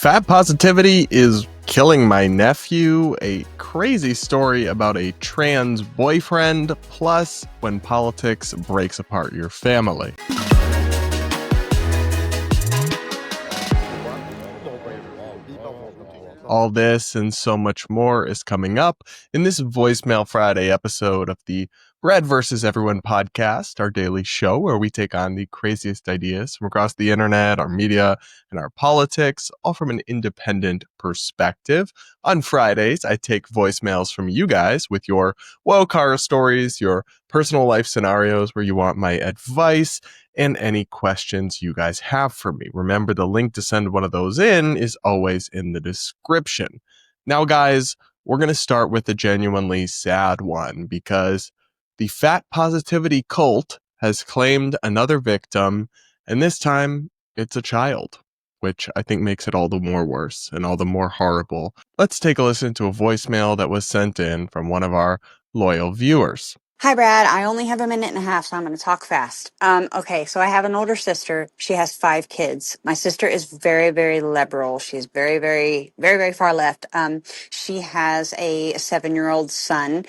Fat positivity is killing my nephew, a crazy story about a trans boyfriend, plus when politics breaks apart your family. All this and so much more is coming up in this Voicemail Friday episode of the Bread vs. Everyone podcast, our daily show where we take on the craziest ideas from across the internet, our media, and our politics, all from an independent perspective. On Fridays, I take voicemails from you guys with your woke horror stories, your personal life scenarios where you want my advice, and any questions you guys have for me. Remember, the link to send one of those in is always in the description. Now, guys, we're going to start with a genuinely sad one because the fat positivity cult has claimed another victim, and this time it's a child, which I think makes it all the more worse and all the more horrible. Let's take a listen to a voicemail that was sent in from one of our loyal viewers. Hi, Brad. I only have a minute and a half, so I'm going to talk fast. Okay, so I have an older sister. She has 5 kids. My sister is very, very liberal. She's very, very, very, very far left. She has a 7-year-old son.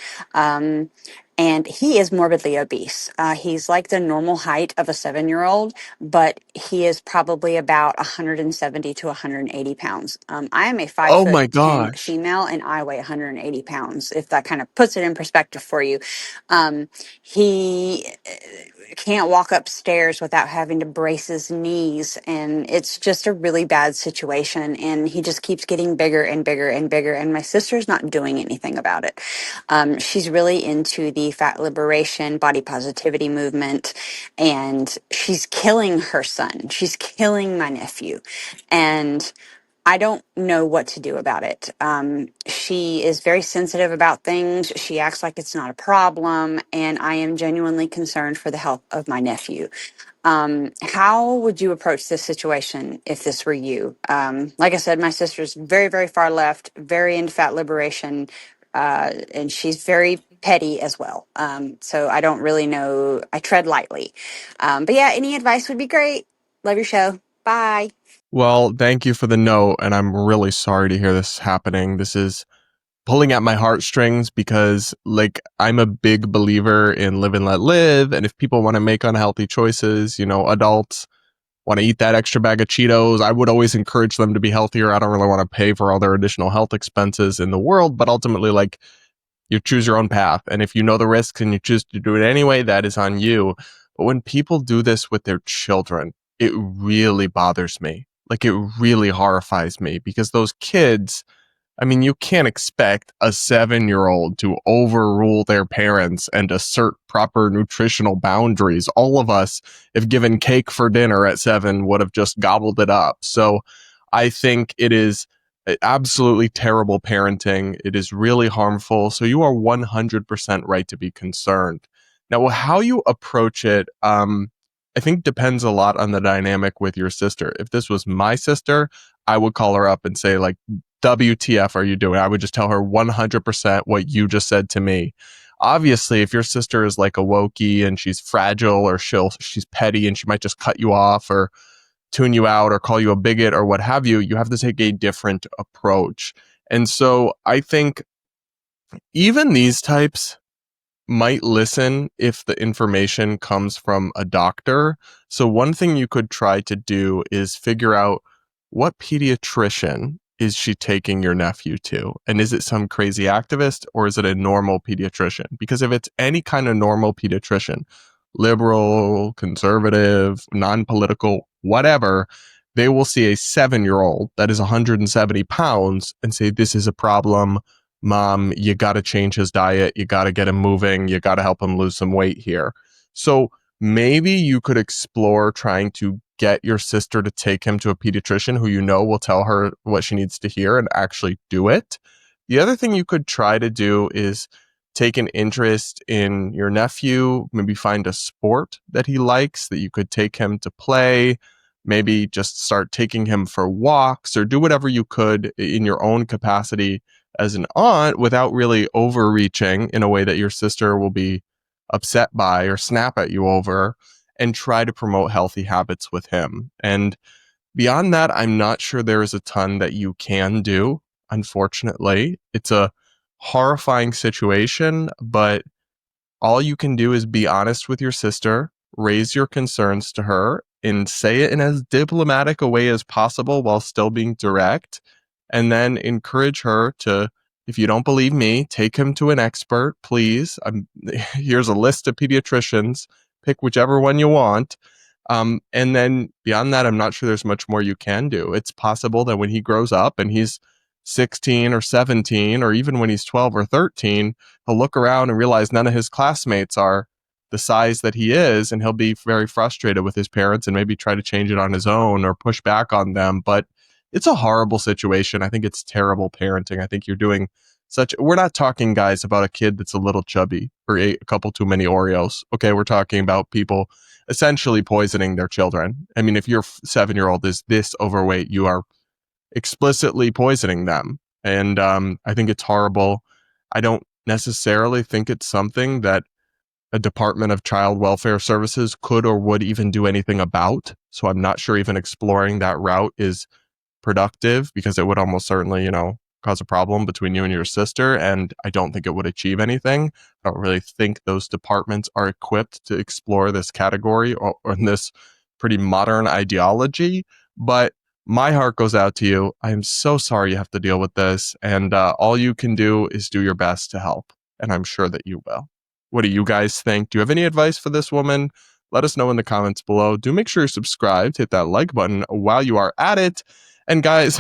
And he is morbidly obese. He's like the normal height of a 7-year-old, but he is probably about 170 to 180 pounds. I am a 5'10" Oh my gosh. female, and I weigh 180 pounds, if that kind of puts it in perspective for you. He can't walk upstairs without having to brace his knees, and it's just a really bad situation, and he just keeps getting bigger and bigger and bigger, and my sister's not doing anything about it. She's really into the fat liberation, body positivity movement, and she's killing her son. She's killing my nephew, and I don't know what to do about it. She is very sensitive about things. She acts like it's not a problem, and I am genuinely concerned for the health of my nephew. How would you approach this situation if this were you? Like I said, my sister's very, very far left, very into fat liberation, and she's very petty as well. So I don't really know. I tread lightly. But yeah, any advice would be great. Love your show. Bye. Well, thank you for the note, and I'm really sorry to hear this happening. This is pulling at my heartstrings because, like, I'm a big believer in live and let live, and if people want to make unhealthy choices, adults want to eat that extra bag of Cheetos, I would always encourage them to be healthier. I don't really want to pay for all their additional health expenses in the world, but ultimately, like, you choose your own path, and if you know the risks and you choose to do it anyway, that is on you. But when people do this with their children, it really bothers me. Like, it really horrifies me because those kids, I mean, you can't expect a 7-year-old to overrule their parents and assert proper nutritional boundaries. All of us, if given cake for dinner at 7, would have just gobbled it up. So I think it is absolutely terrible parenting. It is really harmful. So you are 100% right to be concerned. Now, how you approach it, I think depends a lot on the dynamic with your sister. If this was my sister, I would call her up and say, like, WTF are you doing? I would just tell her 100% what you just said to me. Obviously, if your sister is like a wokey and she's fragile or she's petty and she might just cut you off or tune you out or call you a bigot or what have you, you have to take a different approach. And so I think even these types might listen if the information comes from a doctor. So one thing you could try to do is figure out what pediatrician is she taking your nephew to? And is it some crazy activist or is it a normal pediatrician? Because if it's any kind of normal pediatrician, liberal, conservative, non-political, whatever, they will see a 7-year-old that is 170 pounds and say, this is a problem. Mom, you got to change his diet. You got to get him moving. You got to help him lose some weight here. So maybe you could explore trying to get your sister to take him to a pediatrician who will tell her what she needs to hear and actually do it. The other thing you could try to do is take an interest in your nephew, maybe find a sport that he likes that you could take him to play, maybe just start taking him for walks or do whatever you could in your own capacity as an aunt without really overreaching in a way that your sister will be upset by or snap at you over, and try to promote healthy habits with him. And Beyond that, I'm not sure there is a ton that you can do, unfortunately. It's a horrifying situation, but all you can do is be honest with your sister, raise your concerns to her, and say it in as diplomatic a way as possible while still being direct. And then encourage her to, if you don't believe me, take him to an expert, please. Here's a list of pediatricians. Pick whichever one you want. And then beyond that, I'm not sure there's much more you can do. It's possible that when he grows up and he's 16 or 17, or even when he's 12 or 13, he'll look around and realize none of his classmates are the size that he is, and he'll be very frustrated with his parents and maybe try to change it on his own or push back on them. But it's a horrible situation. I think it's terrible parenting. I think you're doing we're not talking, guys, about a kid that's a little chubby or ate a couple too many Oreos. Okay, we're talking about people essentially poisoning their children. I mean, if your 7-year-old is this overweight, you are explicitly poisoning them. And I think it's horrible. I don't necessarily think it's something that a Department of Child Welfare Services could or would even do anything about. So I'm not sure even exploring that route is productive, because it would almost certainly, cause a problem between you and your sister. And I don't think it would achieve anything. I don't really think those departments are equipped to explore this category or this pretty modern ideology. But my heart goes out to you. I am so sorry you have to deal with this. And all you can do is do your best to help. And I'm sure that you will. What do you guys think? Do you have any advice for this woman? Let us know in the comments below. Do make sure you're subscribed, hit that like button while you are at it. And guys,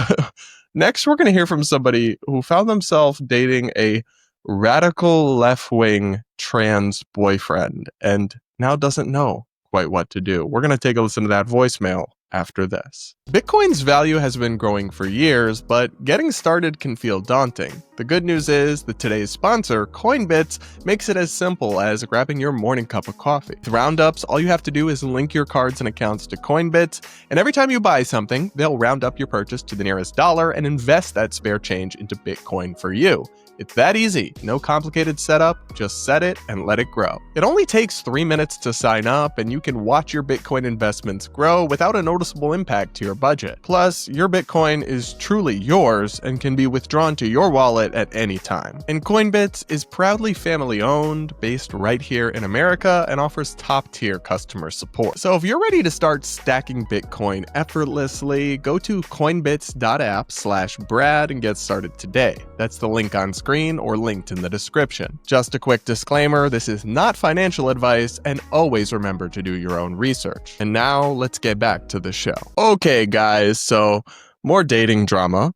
next we're going to hear from somebody who found themselves dating a radical left-wing trans boyfriend and now doesn't know quite what to do. We're going to take a listen to that voicemail after this. Bitcoin's value has been growing for years, but getting started can feel daunting. The good news is that today's sponsor, Coinbits, makes it as simple as grabbing your morning cup of coffee. With roundups, all you have to do is link your cards and accounts to Coinbits, and every time you buy something, they'll round up your purchase to the nearest dollar and invest that spare change into Bitcoin for you. It's that easy. No complicated setup, just set it and let it grow. It only takes 3 minutes to sign up, and you can watch your Bitcoin investments grow without a noticeable impact to your budget. Plus, your Bitcoin is truly yours and can be withdrawn to your wallet at any time. And Coinbits is proudly family owned, based right here in America, and offers top-tier customer support. So if you're ready to start stacking Bitcoin effortlessly, go to coinbits.app/Brad and get started today. That's the link on screen or linked in the description. Just a quick disclaimer, this is not financial advice, and always remember to do your own research. And now let's get back to the show. Okay, guys, so more dating drama.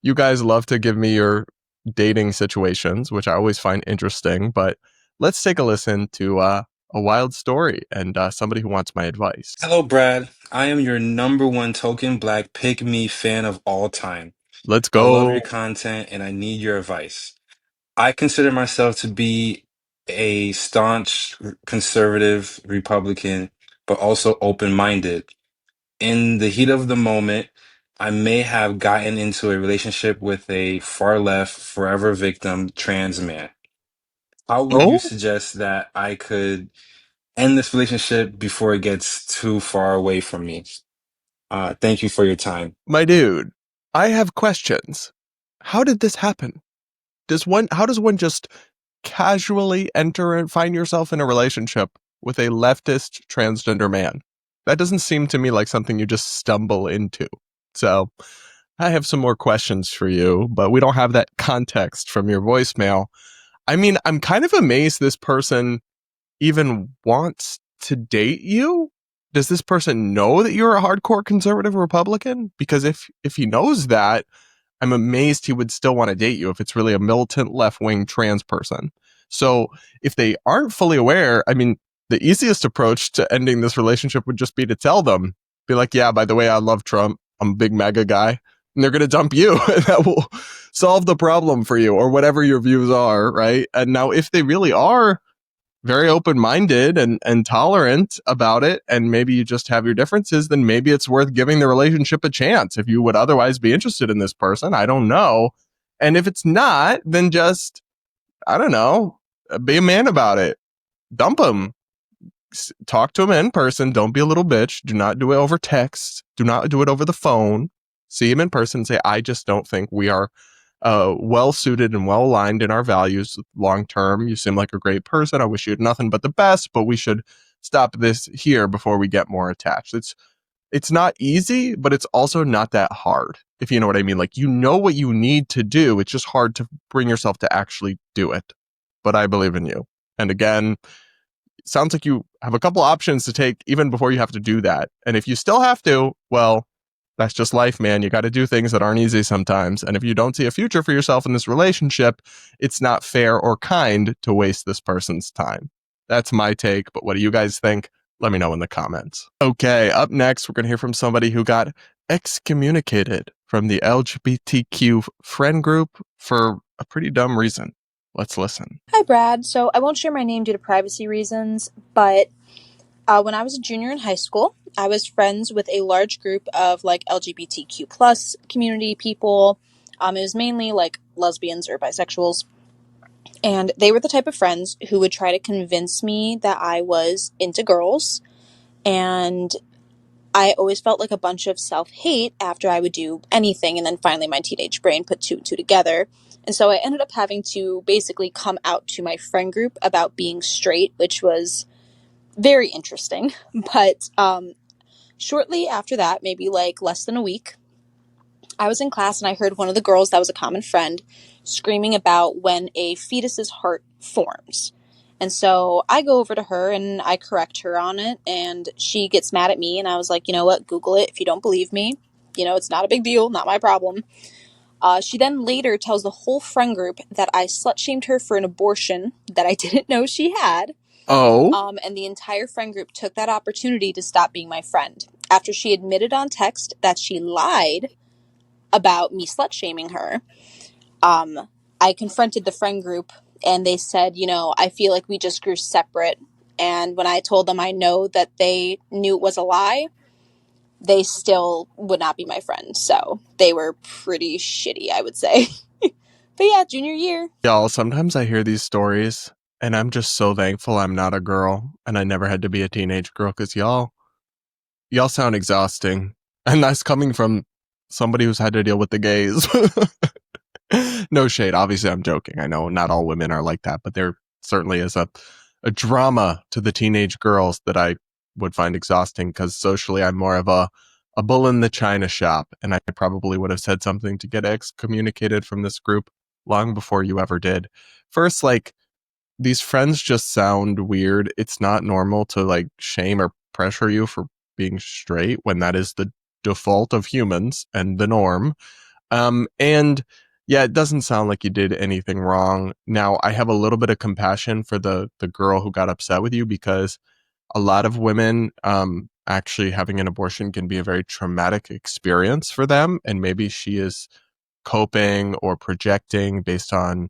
You guys love to give me your dating situations, which I always find interesting, but let's take a listen to a wild story and somebody who wants my advice. Hello, Brad. I am your number one token black pick me fan of all time. Let's I love go. your content and I need your advice. I consider myself to be a staunch conservative Republican, but also open-minded. In the heat of the moment, I may have gotten into a relationship with a far left, forever victim trans man. How would you Oh, suggest that I could end this relationship before it gets too far away from me? Thank you for your time. my dude, I have questions. How did this happen? How does one just casually enter and find yourself in a relationship with a leftist transgender man? That doesn't seem to me like something you just stumble into. So I have some more questions for you, but we don't have that context from your voicemail. I mean, I'm kind of amazed this person even wants to date you. Does this person know that you're a hardcore conservative Republican? Because if he knows that, I'm amazed he would still want to date you if it's really a militant left-wing trans person. So if they aren't fully aware, I mean, the easiest approach to ending this relationship would just be to tell them, be like, yeah, by the way, I love Trump. I'm a big MAGA guy. And they're going to dump you. And that will solve the problem for you, or whatever your views are, right? And now if they really are very open-minded and tolerant about it, and maybe you just have your differences, then maybe it's worth giving the relationship a chance if you would otherwise be interested in this person. I don't know. And if it's not, then just, I don't know, be a man about it. Dump him. talk to him in person. Don't be a little bitch. Do not do it over text. Do not do it over the phone. See him in person and say, I just don't think we are well suited and well aligned in our values long term. You seem like a great person. I wish you had nothing but the best, but we should stop this here before we get more attached. It's not easy, but it's also not that hard, if you know what I mean. Like, you know what you need to do. It's just hard to bring yourself to actually do it. But I believe in you. And again, it sounds like you have a couple options to take even before you have to do that. And if you still have to, well, that's just life, man. You got to do things that aren't easy sometimes. And if you don't see a future for yourself in this relationship, it's not fair or kind to waste this person's time. That's my take. But what do you guys think? Let me know in the comments. Okay, up next, we're going to hear from somebody who got excommunicated from the LGBTQ friend group for a pretty dumb reason. Let's listen. Hi, Brad. So I won't share my name due to privacy reasons, but when I was a junior in high school, I was friends with a large group of like LGBTQ plus community people. It was mainly like lesbians or bisexuals. And they were the type of friends who would try to convince me that I was into girls. And I always felt like a bunch of self-hate after I would do anything. And then finally my teenage brain put two and two together. And so I ended up having to basically come out to my friend group about being straight, which was very interesting. But shortly after that, maybe like less than a week, I was in class and I heard one of the girls that was a common friend screaming about when a fetus's heart forms. And so I go over to her and I correct her on it, and she gets mad at me, and I was like, you know what, Google it if you don't believe me. You know, it's not a big deal, not my problem. She then later tells the whole friend group that I slut-shamed her for an abortion that I didn't know she had. Oh? And the entire friend group took that opportunity to stop being my friend. After she admitted on text that she lied about me slut-shaming her, I confronted the friend group and they said, you know, I feel like we just grew separate. And when I told them I know that they knew it was a lie, they still would not be my friend. So they were pretty shitty, I would say. But yeah, junior year. Y'all, sometimes I hear these stories and I'm just so thankful I'm not a girl and I never had to be a teenage girl, because y'all sound exhausting. And that's coming from somebody who's had to deal with the gays. No shade. Obviously, I'm joking. I know not all women are like that, but there certainly is a drama to the teenage girls that I would find exhausting, because socially I'm more of a bull in the china shop, and I probably would have said something to get excommunicated from this group long before you ever did. First, like, these friends just sound weird. It's not normal to like shame or pressure you for being straight when that is the default of humans and the norm. And yeah, it doesn't sound like you did anything wrong. Now, I have a little bit of compassion for the girl who got upset with you, because a lot of women actually having an abortion can be a very traumatic experience for them, and maybe she is coping or projecting based on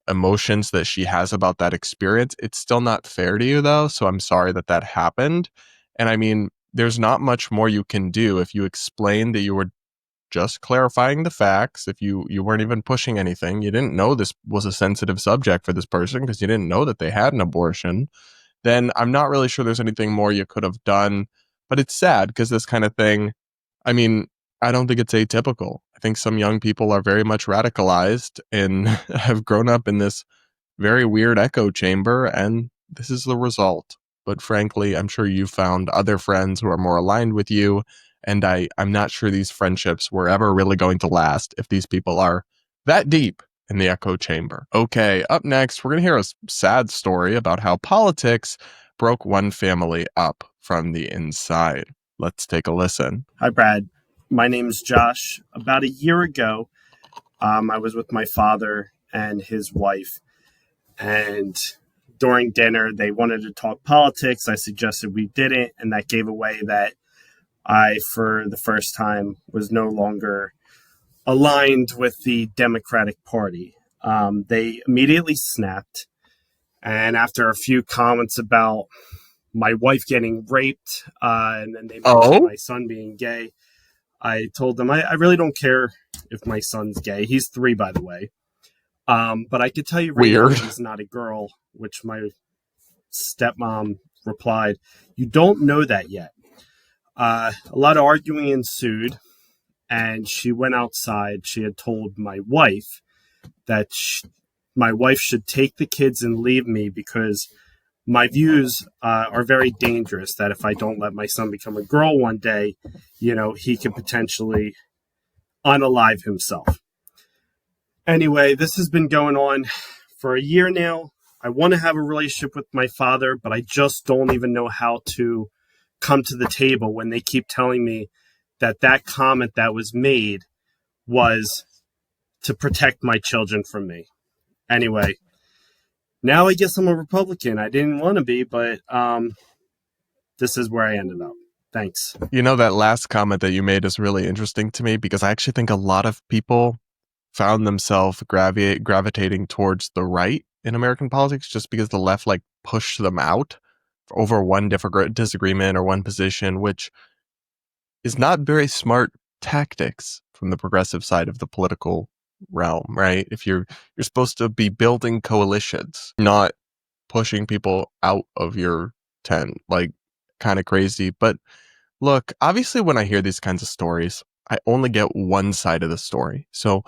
emotions that she has about that experience. It's still not fair to you, though, so I'm sorry that that happened. And I mean, there's not much more you can do. If you explain that you were just clarifying the facts, if you weren't even pushing anything, you didn't know this was a sensitive subject for this person because you didn't know that they had an abortion, then I'm not really sure there's anything more you could have done. But it's sad because this kind of thing, I mean, I don't think it's atypical. I think some young people are very much radicalized and have grown up in this very weird echo chamber, and this is the result. But frankly, I'm sure you found other friends who are more aligned with you, and I'm not sure these friendships were ever really going to last if these people are that deep in the echo chamber. Okay, up next, we're going to hear a sad story about how politics broke one family up from the inside. Let's take a listen. Hi, Brad. My name's Josh. About a year ago, I was with my father and his wife, and during dinner, they wanted to talk politics. I suggested we didn't, and that gave away that I, for the first time, was no longer aligned with the Democratic Party. They immediately snapped, and after a few comments about my wife getting raped, and then they mentioned my son being gay, I told them I really don't care if my son's gay. He's 3, by the way. But I could tell you right now, he's not a girl, which my stepmom replied, "You don't know that yet." A lot of arguing ensued, and she went outside. She had told my wife that my wife should take the kids and leave me because my views are very dangerous. That if I don't let my son become a girl one day, he could potentially unalive himself. Anyway, this has been going on for a year now. I want to have a relationship with my father, but I just don't even know how to come to the table when they keep telling me that comment that was made was to protect my children from me. Anyway, now I guess I'm a Republican. I didn't want to be, but this is where I ended up. Thanks. That last comment that you made is really interesting to me because I actually think a lot of people found themselves gravitating towards the right in American politics just because the left pushed them out over one disagreement or one position, which is not very smart tactics from the progressive side of the political realm, right? If you're supposed to be building coalitions, not pushing people out of your tent, kind of crazy. But look, obviously when I hear these kinds of stories, I only get one side of the story. So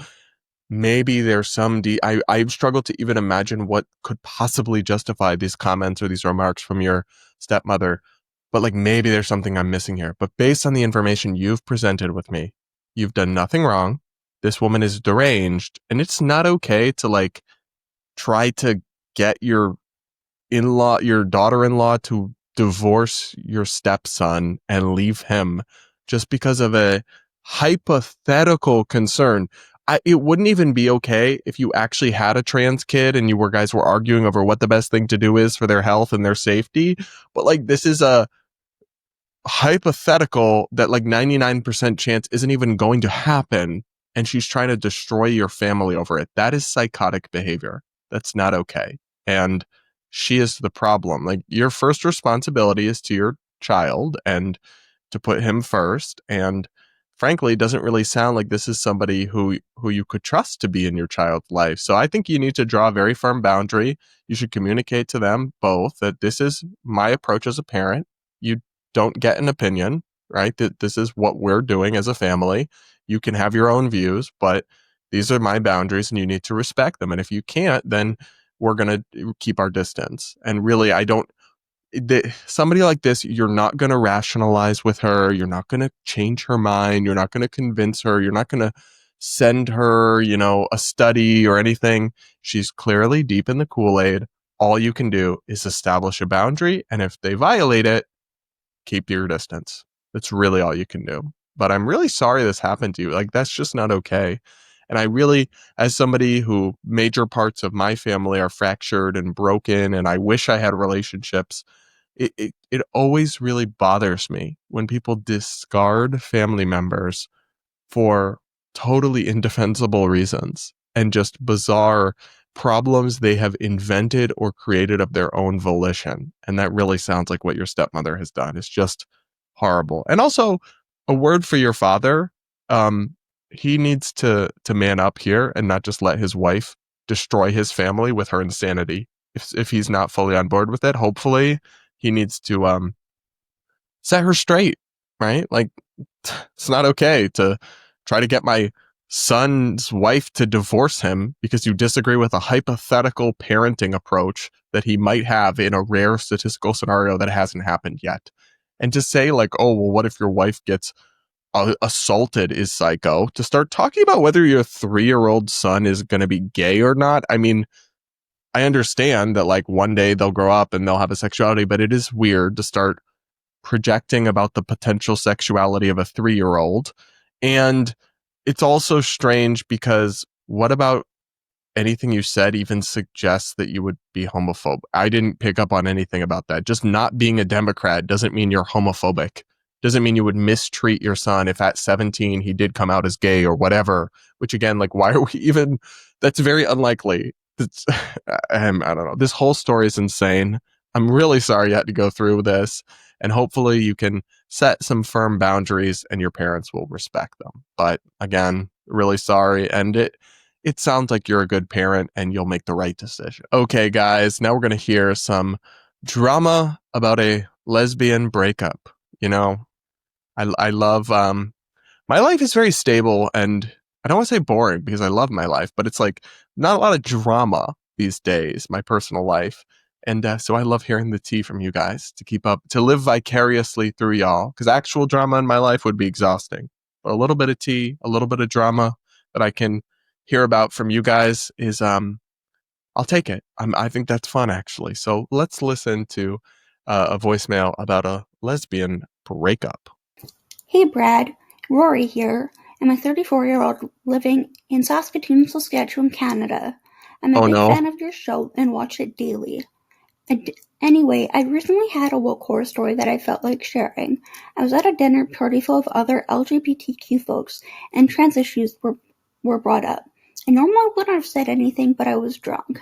maybe there's some I've struggled to even imagine what could possibly justify these comments or these remarks from your stepmother. But maybe there's something I'm missing here. But based on the information you've presented with me, you've done nothing wrong. This woman is deranged, and it's not okay to try to get your daughter-in-law to divorce your stepson and leave him just because of a hypothetical concern. It wouldn't even be okay if you actually had a trans kid and you guys were arguing over what the best thing to do is for their health and their safety. But this is a hypothetical that 99% chance isn't even going to happen. And she's trying to destroy your family over it. That is psychotic behavior. That's not okay. And she is the problem. Your first responsibility is to your child and to put him first. And frankly, it doesn't really sound like this is somebody who you could trust to be in your child's life. So I think you need to draw a very firm boundary. You should communicate to them both that this is my approach as a parent. You don't get an opinion, right? That this is what we're doing as a family. You can have your own views, but these are my boundaries and you need to respect them. And if you can't, then we're going to keep our distance. And really, somebody like this, you're not going to rationalize with her. You're not going to change her mind. You're not going to convince her. You're not going to send her, a study or anything. She's clearly deep in the Kool-Aid. All you can do is establish a boundary. And if they violate it, keep your distance. That's really all you can do. But I'm really sorry this happened to you. That's just not okay. And I really, as somebody who major parts of my family are fractured and broken, and I wish I had relationships, it always really bothers me when people discard family members for totally indefensible reasons and just bizarre problems they have invented or created of their own volition. And that really sounds like what your stepmother has done. It's just horrible. And also, a word for your father. He needs to man up here and not just let his wife destroy his family with her insanity. If he's not fully on board with it, hopefully he needs to set her straight, right? It's not okay to try to get my son's wife to divorce him because you disagree with a hypothetical parenting approach that he might have in a rare statistical scenario that hasn't happened yet. And to say oh, well, what if your wife gets assaulted is psycho. To start talking about whether your 3-year-old son is going to be gay or not. I mean, I understand that one day they'll grow up and they'll have a sexuality, but it is weird to start projecting about the potential sexuality of a 3-year-old. And it's also strange because what about anything you said even suggests that you would be homophobic? I didn't pick up on anything about that. Just not being a Democrat doesn't mean you're homophobic. Doesn't mean you would mistreat your son if at 17 he did come out as gay or whatever, which again, why are we even, that's very unlikely. I don't know. This whole story is insane. I'm really sorry you had to go through this, and hopefully you can set some firm boundaries and your parents will respect them. But again, really sorry. And it sounds like you're a good parent and you'll make the right decision. Okay, guys, now we're going to hear some drama about a lesbian breakup. You know, I love my life is very stable, and I don't want to say boring because I love my life, but it's like not a lot of drama these days, my personal life. And so I love hearing the tea from you guys to keep up, to live vicariously through y'all, because actual drama in my life would be exhausting. But a little bit of tea, a little bit of drama that I can hear about from you guys is, I'll take it. I think that's fun, actually. So let's listen to a voicemail about a lesbian breakup. Hey Brad, Rory here. I'm a 34-year-old living in Saskatoon, Saskatchewan, Canada. I'm a Oh big no. fan of your show and watch it daily. Anyway, I recently had a woke horror story that I felt like sharing. I was at a dinner party full of other LGBTQ folks, and trans issues were brought up. I normally wouldn't have said anything, but I was drunk.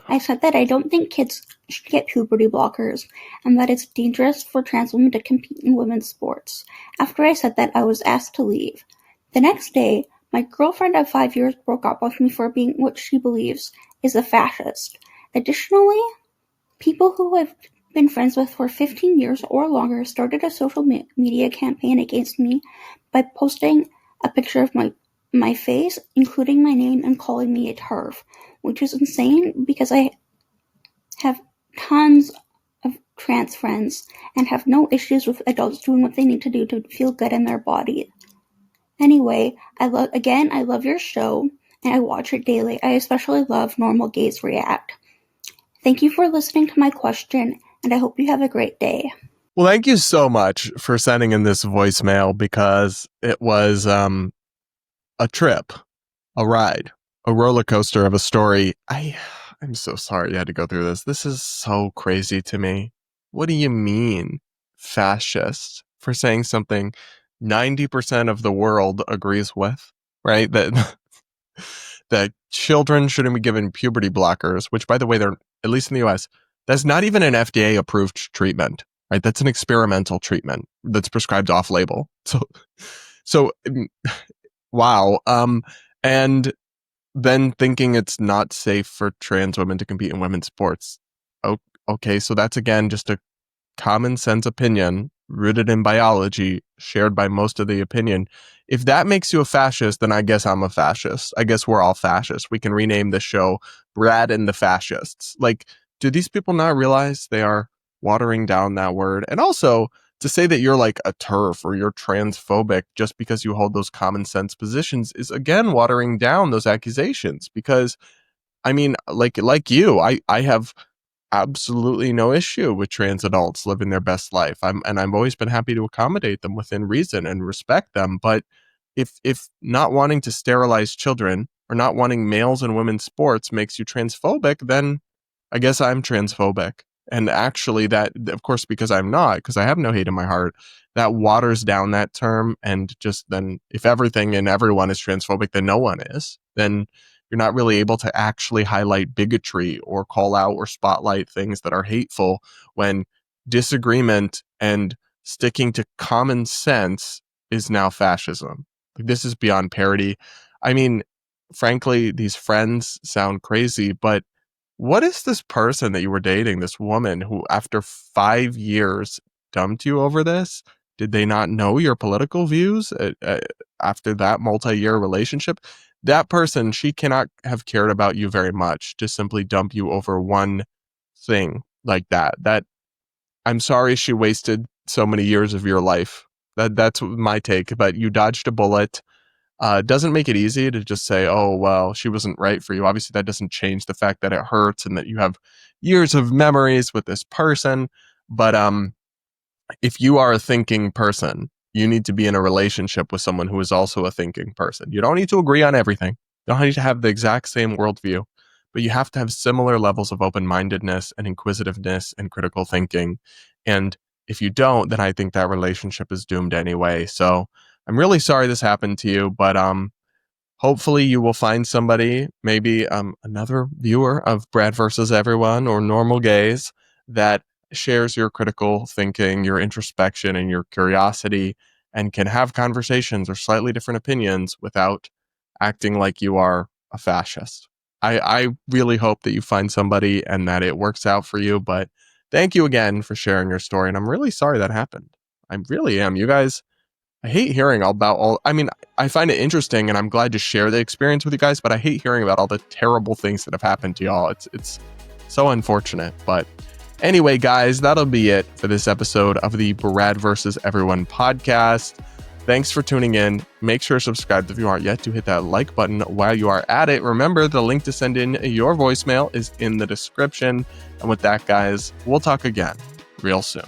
I said that I don't think kids should get puberty blockers, and that it's dangerous for trans women to compete in women's sports. After I said that, I was asked to leave. The next day, my girlfriend of 5 years broke up with me for being what she believes is a fascist. Additionally, people who I've been friends with for 15 years or longer started a social media campaign against me by posting a picture of my face, including my name, and calling me a TERF, which is insane because I have tons of trans friends and have no issues with adults doing what they need to do to feel good in their body. Anyway, I love your show and I watch it daily. I especially love Normal Gays React. Thank you for listening to my question, and I hope you have a great day. Well, thank you so much for sending in this voicemail, because it was a trip, a ride, a roller coaster of a story. I'm so sorry you had to go through this. This is so crazy to me. What do you mean, fascist, for saying something 90% of the world agrees with, right? That that children shouldn't be given puberty blockers, which, by the way, they're, at least in the US, that's not even an FDA approved treatment, right? That's an experimental treatment that's prescribed off label. So wow. And then thinking it's not safe for trans women to compete in women's sports. Okay, so that's again just a common sense opinion rooted in biology, shared by most of the opinion. If that makes you a fascist, then I guess I'm a fascist. I guess we're all fascists. We can rename the show Brad and the Fascists. Like, do these people not realize they are watering down that word? And also, to say that you're like a TERF or you're transphobic just because you hold those common sense positions is again watering down those accusations. Because I mean, like you, I have absolutely no issue with trans adults living their best life. I've always been happy to accommodate them within reason and respect them. But if not wanting to sterilize children or not wanting males in women's sports makes you transphobic, then I guess I'm transphobic. And actually, that, of course, because I'm not, because I have no hate in my heart, that waters down that term. And just then, if everything and everyone is transphobic, then no one is. Then you're not really able to actually highlight bigotry or call out or spotlight things that are hateful, when disagreement and sticking to common sense is now fascism. Like, this is beyond parody. I mean, frankly, these friends sound crazy, but what is this person that you were dating, this woman who, after 5 years, dumped you over this? Did they not know your political views after that multi-year relationship? That person, she cannot have cared about you very much to simply dump you over one thing like that. That, I'm sorry she wasted so many years of your life. That's my take, but you dodged a bullet. Doesn't make it easy to just say, oh, well, she wasn't right for you. Obviously, that doesn't change the fact that it hurts and that you have years of memories with this person. But if you are a thinking person, you need to be in a relationship with someone who is also a thinking person. You don't need to agree on everything. You don't need to have the exact same worldview, but you have to have similar levels of open-mindedness and inquisitiveness and critical thinking. And if you don't, then I think that relationship is doomed anyway. So I'm really sorry this happened to you, but hopefully you will find somebody, maybe another viewer of Brad versus Everyone or Normal Gays, that shares your critical thinking, your introspection, and your curiosity, and can have conversations or slightly different opinions without acting like you are a fascist. I really hope that you find somebody and that it works out for you, but thank you again for sharing your story. And I'm really sorry that happened. I really am. You guys, I hate hearing about all, I mean, I find it interesting and I'm glad to share the experience with you guys, but I hate hearing about all the terrible things that have happened to y'all. It's so unfortunate. But anyway, guys, that'll be it for this episode of the Brad versus Everyone podcast. Thanks for tuning in. Make sure to subscribe if you aren't yet, to hit that like button while you are at it. Remember, the link to send in your voicemail is in the description. And with that, guys, we'll talk again real soon.